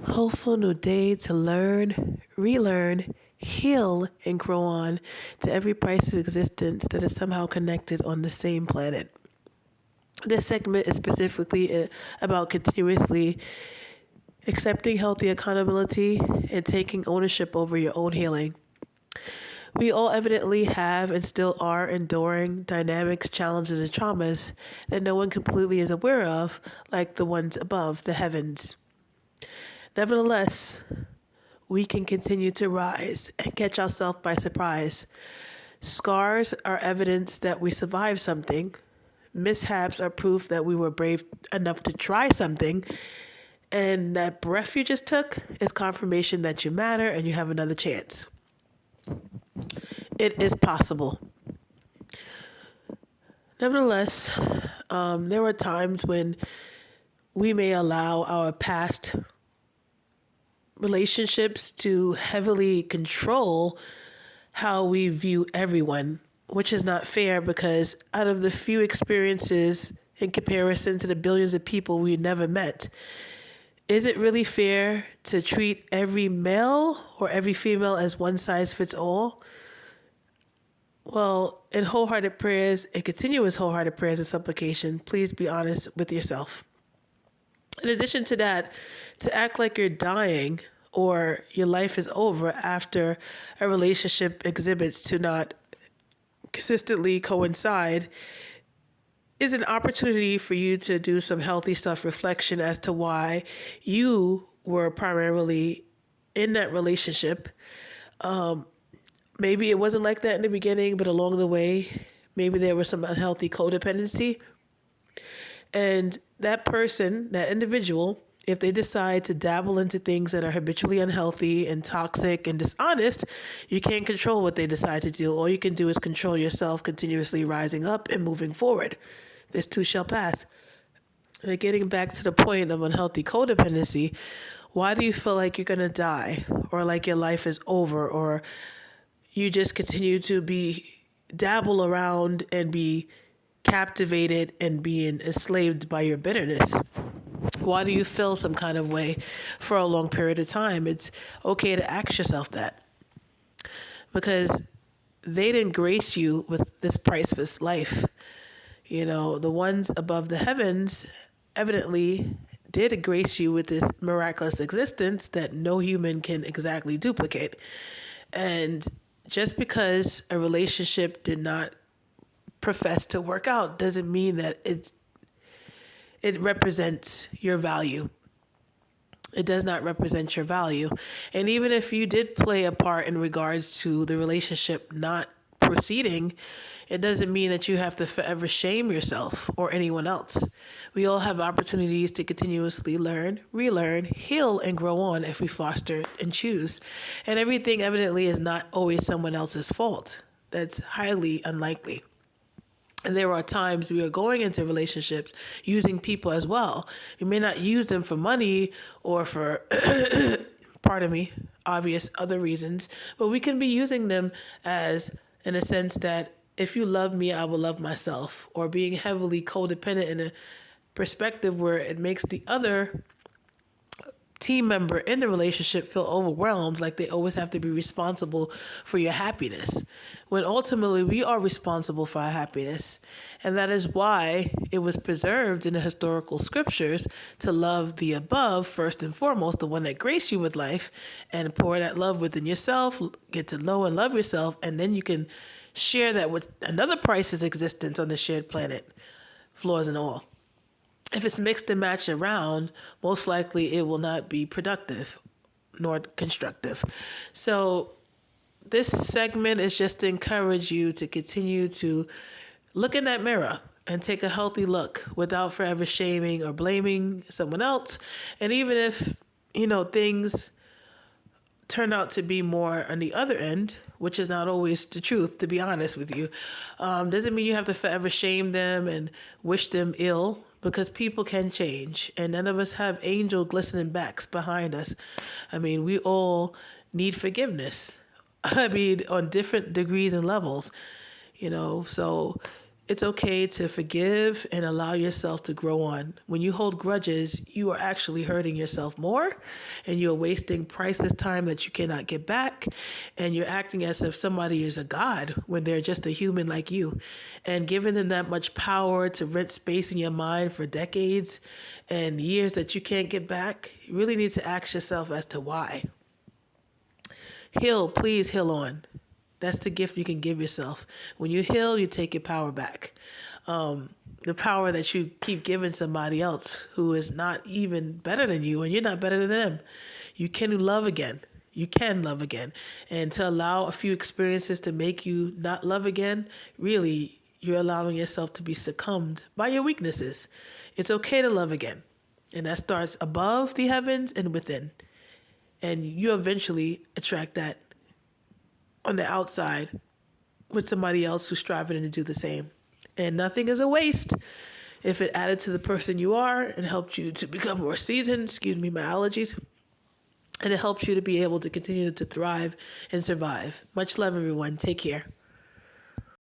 hopeful new day to learn, relearn, heal, and grow on to every priceless existence that is somehow connected on the same planet. This segment is specifically about continuously accepting healthy accountability and taking ownership over your own healing. We all evidently have and still are enduring dynamics, challenges, and traumas that no one completely is aware of, like the ones above the heavens. Nevertheless, we can continue to rise and catch ourselves by surprise. Scars are evidence that we survived something. Mishaps are proof that we were brave enough to try something. And that breath you just took is confirmation that you matter and you have another chance. It is possible. Nevertheless, there are times when we may allow our past relationships to heavily control how we view everyone, which is not fair because out of the few experiences in comparison to the billions of people we never met, is it really fair to treat every male or every female as one size fits all? Well, in wholehearted prayers and continuous wholehearted prayers and supplication, please be honest with yourself. In addition to that, to act like you're dying or your life is over after a relationship exhibits to not consistently coincide is an opportunity for you to do some healthy self-reflection as to why you were primarily in that relationship. Maybe it wasn't like that in the beginning, but along the way, maybe there was some unhealthy codependency. And that person, that individual, if they decide to dabble into things that are habitually unhealthy and toxic and dishonest, you can't control what they decide to do. All you can do is control yourself continuously rising up and moving forward. This too shall pass. And getting back to the point of unhealthy codependency, why do you feel like you're going to die or like your life is over or you just continue to be dabble around and be captivated and being enslaved by your bitterness? Why do you feel some kind of way for a long period of time? It's okay to ask yourself that because they didn't grace you with this priceless life. You know, the ones above the heavens evidently did grace you with this miraculous existence that no human can exactly duplicate. And just because a relationship did not profess to work out doesn't mean that it represents your value. It does not represent your value. And even if you did play a part in regards to the relationship not proceeding, it doesn't mean that you have to forever shame yourself or anyone else. We all have opportunities to continuously learn, relearn, heal, and grow on if we foster and choose. And everything evidently is not always someone else's fault. That's highly unlikely. And there are times we are going into relationships using people as well. You may not use them for money or for, pardon me, obvious other reasons, but we can be using them as, in a sense that if you love me, I will love myself, or being heavily codependent in a perspective where it makes the other team member in the relationship feel overwhelmed, like they always have to be responsible for your happiness, when ultimately we are responsible for our happiness. And that is why it was preserved in the historical scriptures to love the above first and foremost, the one that graced you with life, and pour that love within yourself, get to know and love yourself, and then you can share that with another priceless existence on the shared planet, flaws and all. If it's mixed and matched around, most likely it will not be productive nor constructive. So this segment is just to encourage you to continue to look in that mirror and take a healthy look without forever shaming or blaming someone else. And even if, things turn out to be more on the other end, which is not always the truth, to be honest with you, doesn't mean you have to forever shame them and wish them ill, because people can change and none of us have angel glistening backs behind us. I mean, we all need forgiveness. I mean, on different degrees and levels, so It's okay to forgive and allow yourself to grow on. When you hold grudges, you are actually hurting yourself more, and you're wasting priceless time that you cannot get back. And you're acting as if somebody is a god when they're just a human like you. And giving them that much power to rent space in your mind for decades and years that you can't get back, you really need to ask yourself as to why. Heal, please heal on. That's the gift you can give yourself. When you heal, you take your power back. The power that you keep giving somebody else who is not even better than you, and you're not better than them. You can love again. You can love again. And to allow a few experiences to make you not love again, really, you're allowing yourself to be succumbed by your weaknesses. It's okay to love again. And that starts above the heavens and within. And you eventually attract that on the outside with somebody else who's striving to do the same. And nothing is a waste if it added to the person you are and helped you to become more seasoned, excuse me, my allergies, and it helps you to be able to continue to thrive and survive. Much love, everyone. Take care.